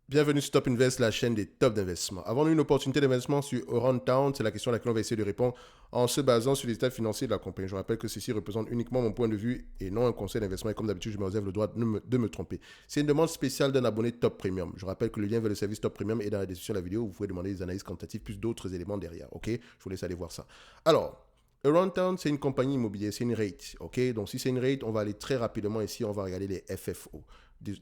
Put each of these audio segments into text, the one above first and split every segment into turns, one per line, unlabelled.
Bienvenue sur Top Invest, la chaîne des tops d'investissement. Avons-nous une opportunité d'investissement sur Oran Town? C'est la question à laquelle on va essayer de répondre en se basant sur les états financiers de la compagnie. Je rappelle que ceci représente uniquement mon point de vue et non un conseil d'investissement. Et comme d'habitude, je me réserve le droit de me tromper. C'est une demande spéciale d'un abonné Top Premium. Je rappelle que le lien vers le service Top Premium est dans la description de la vidéo. Vous pouvez demander des analyses quantitatives plus d'autres éléments derrière. Ok? Je vous laisse aller voir ça. Alors, Aroundtown, c'est une compagnie immobilière, c'est une rate, ok? Donc, si c'est une rate, on va aller très rapidement ici, on va regarder les FFO,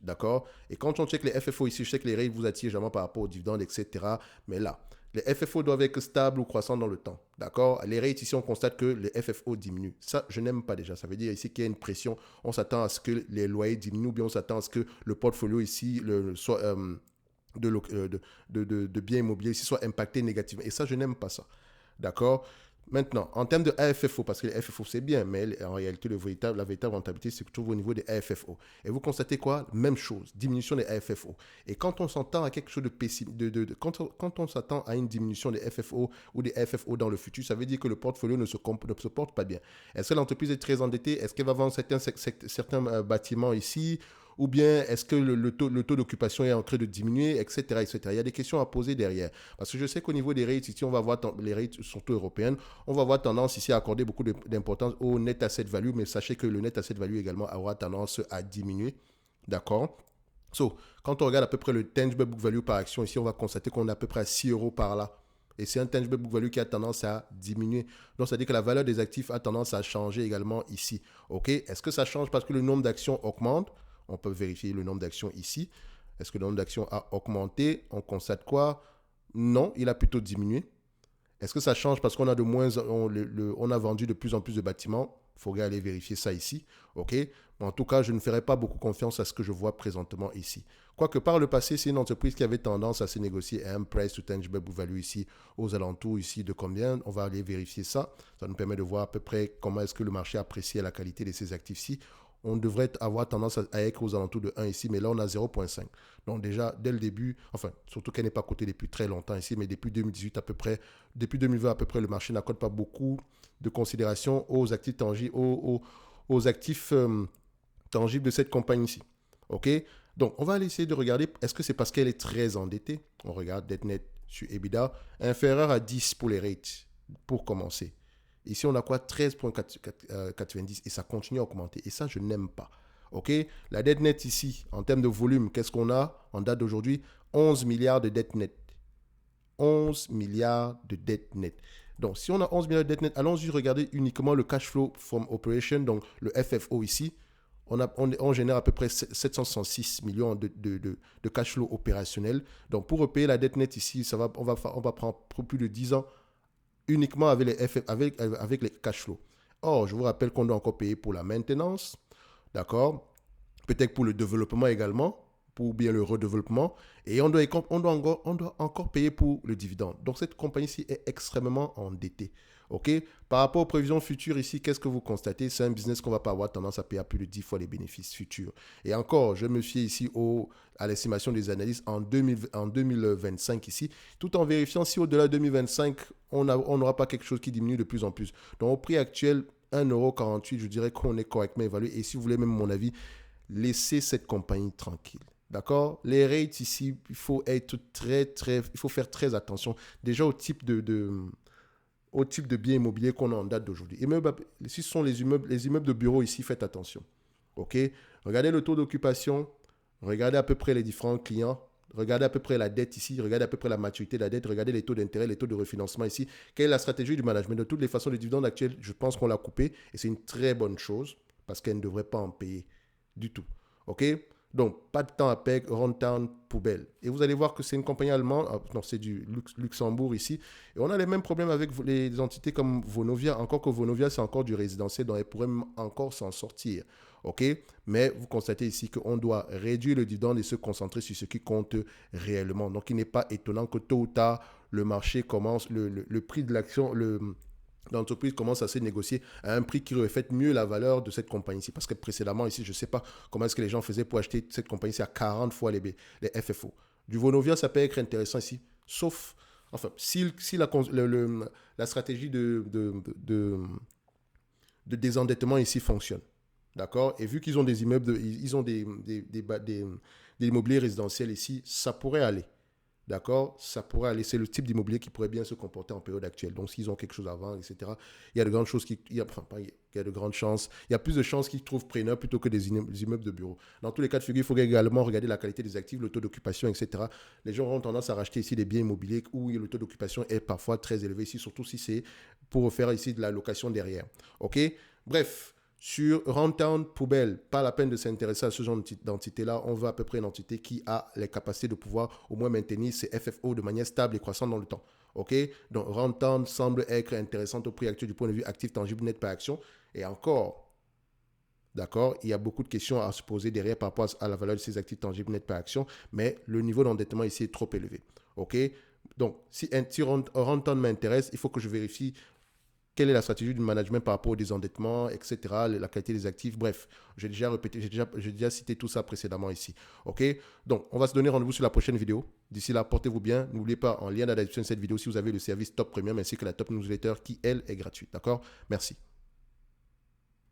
d'accord? Et quand on check les FFO ici, je sais que les rates vous attirent jamais par rapport aux dividendes, etc. Mais là, les FFO doivent être stables ou croissants dans le temps, d'accord? Les rates ici, on constate que les FFO diminuent. Ça, je n'aime pas déjà. Ça veut dire ici qu'il y a une pression. On s'attend à ce que les loyers diminuent ou bien on s'attend à ce que le portfolio ici soit... de biens immobiliers ici soit impacté négativement. Et ça, je n'aime pas ça. D'accord? Maintenant, en termes de AFFO, parce que les FFO c'est bien, mais en réalité, la véritable rentabilité se trouve au niveau des AFFO. Et vous constatez quoi? Même chose, diminution des AFFO. Et quand on s'entend à quelque chose de pessimiste, quand on s'attend à une diminution des FFO ou des FFO dans le futur, ça veut dire que le portfolio ne se porte pas bien. Est-ce que l'entreprise est très endettée? Est-ce qu'elle va vendre certains bâtiments ici? Ou bien est-ce que le taux d'occupation est en train de diminuer, etc., etc. Il y a des questions à poser derrière. Parce que je sais qu'au niveau des rates, ici, on va voir, les rates surtout européennes, on va avoir tendance ici à accorder beaucoup d'importance au net asset value, mais sachez que le net asset value également aura tendance à diminuer. D'accord? So, quand on regarde à peu près le tangible book value par action, ici, on va constater qu'on est à peu près à 6 euros par là. Et c'est un tangible book value qui a tendance à diminuer. Donc, ça veut dire que la valeur des actifs a tendance à changer également ici. OK? Est-ce que ça change parce que le nombre d'actions augmente? On peut vérifier le nombre d'actions ici. Est-ce que le nombre d'actions a augmenté? On constate quoi? Non, il a plutôt diminué. Est-ce que ça change parce qu'on a on a vendu de plus en plus de bâtiments? Il faudrait aller vérifier ça ici. OK? Mais en tout cas, je ne ferai pas beaucoup confiance à ce que je vois présentement ici. Quoique par le passé, c'est une entreprise qui avait tendance à se négocier un price to tangible book value ici, aux alentours ici de combien? On va aller vérifier ça. Ça nous permet de voir à peu près comment est-ce que le marché apprécie la qualité de ces actifs-ci. On devrait avoir tendance à être aux alentours de 1 ici, mais là on a 0,5. Donc déjà, dès le début, enfin, surtout qu'elle n'est pas cotée depuis très longtemps ici, mais depuis 2018 à peu près, depuis 2020 à peu près, le marché n'accorde pas beaucoup de considération aux actifs tangibles, aux actifs tangibles de cette compagnie-ci. OK? Donc, on va aller essayer de regarder, est-ce que c'est parce qu'elle est très endettée? On regarde dette nette sur EBITDA, inférieur à 10 pour les rates, pour commencer. Ici, on a quoi? 13,90 et ça continue à augmenter. Et ça, je n'aime pas. OK? La dette nette ici, en termes de volume, qu'est-ce qu'on a en date d'aujourd'hui? 11 milliards de dettes nettes. 11 milliards de dettes nettes. Donc, si on a 11 milliards de dettes nettes, allons-y regarder uniquement le cash flow from operation, donc le FFO ici. On génère à peu près 766 millions de cash flow opérationnel. Donc, pour repayer la dette nette ici, on va prendre plus de 10 ans uniquement avec avec les cash flows. Or, je vous rappelle qu'on doit encore payer pour la maintenance, d'accord? Peut-être pour le développement également, pour bien le redéveloppement. Et on doit encore payer pour le dividende. Donc, cette compagnie-ci est extrêmement endettée. OK? Par rapport aux prévisions futures ici, qu'est-ce que vous constatez? C'est un business qu'on ne va pas avoir tendance à payer à plus de 10 fois les bénéfices futurs. Et encore, je me fie ici à l'estimation des analystes en 2025 ici, tout en vérifiant si au-delà de 2025, on n'aura pas quelque chose qui diminue de plus en plus. Donc, au prix actuel, 1,48 €, je dirais qu'on est correctement évalué. Et si vous voulez même mon avis, laissez cette compagnie tranquille. D'accord? Les rates ici, il faut être il faut faire très attention. Déjà au type de bien immobilier qu'on a en date d'aujourd'hui. Si ce sont les immeubles de bureau ici, faites attention. OK? Regardez le taux d'occupation, regardez à peu près les différents clients, regardez à peu près la dette ici, regardez à peu près la maturité de la dette, regardez les taux d'intérêt, les taux de refinancement ici. Quelle est la stratégie du management? De toutes les façons, le dividende actuel, je pense qu'on l'a coupé et c'est une très bonne chose parce qu'elle ne devrait pas en payer du tout. OK? Donc, pas de temps à perdre, Runtown, poubelle. Et vous allez voir que c'est une compagnie allemande, non, c'est du Luxembourg ici. Et on a les mêmes problèmes avec les entités comme Vonovia, encore que Vonovia, c'est encore du résidentiel, donc elle pourrait même encore s'en sortir. OK? Mais vous constatez ici qu'on doit réduire le dividende et se concentrer sur ce qui compte réellement. Donc, il n'est pas étonnant que tôt ou tard, le marché commence, le prix de l'action, l'entreprise commence à se négocier à un prix qui reflète mieux la valeur de cette compagnie-ci. Parce que précédemment, ici, je ne sais pas comment est-ce que les gens faisaient pour acheter cette compagnie-ci à 40 fois les FFO. Du Vonovia, ça peut être intéressant ici, sauf, enfin, si la stratégie de désendettement ici fonctionne. D'accord? Et vu qu'ils ont des immeubles, ils ont de l'immobilier résidentiel ici, ça pourrait aller. D'accord? Ça pourrait aller. C'est le type d'immobilier qui pourrait bien se comporter en période actuelle. Donc, s'ils ont quelque chose à vendre, etc., il y a de grandes choses qui. Il y a de grandes chances. Il y a plus de chances qu'ils trouvent preneur plutôt que des immeubles de bureaux. Dans tous les cas de figure, il faut également regarder la qualité des actifs, le taux d'occupation, etc. Les gens ont tendance à racheter ici des biens immobiliers où le taux d'occupation est parfois très élevé ici, surtout si c'est pour faire ici de la location derrière. OK? Bref. Sur Runtown Poubelle, pas la peine de s'intéresser à ce genre d'entité-là. On veut à peu près une entité qui a les capacités de pouvoir au moins maintenir ses FFO de manière stable et croissante dans le temps. OK? Donc, Runtown semble être intéressante au prix actuel du point de vue actif tangible net par action. Et encore, d'accord, il y a beaucoup de questions à se poser derrière par rapport à la valeur de ces actifs tangibles net par action, mais le niveau d'endettement ici est trop élevé. OK? Donc, si Runtown m'intéresse, il faut que je vérifie quelle est la stratégie du management par rapport au désendettement, etc., la qualité des actifs, bref, j'ai déjà répété, j'ai déjà cité tout ça précédemment ici. OK? Donc, on va se donner rendez-vous sur la prochaine vidéo. D'ici là, portez-vous bien. N'oubliez pas, en lien dans la description de cette vidéo, si vous avez le service Top Premium ainsi que la Top Newsletter qui, elle, est gratuite. D'accord? Merci.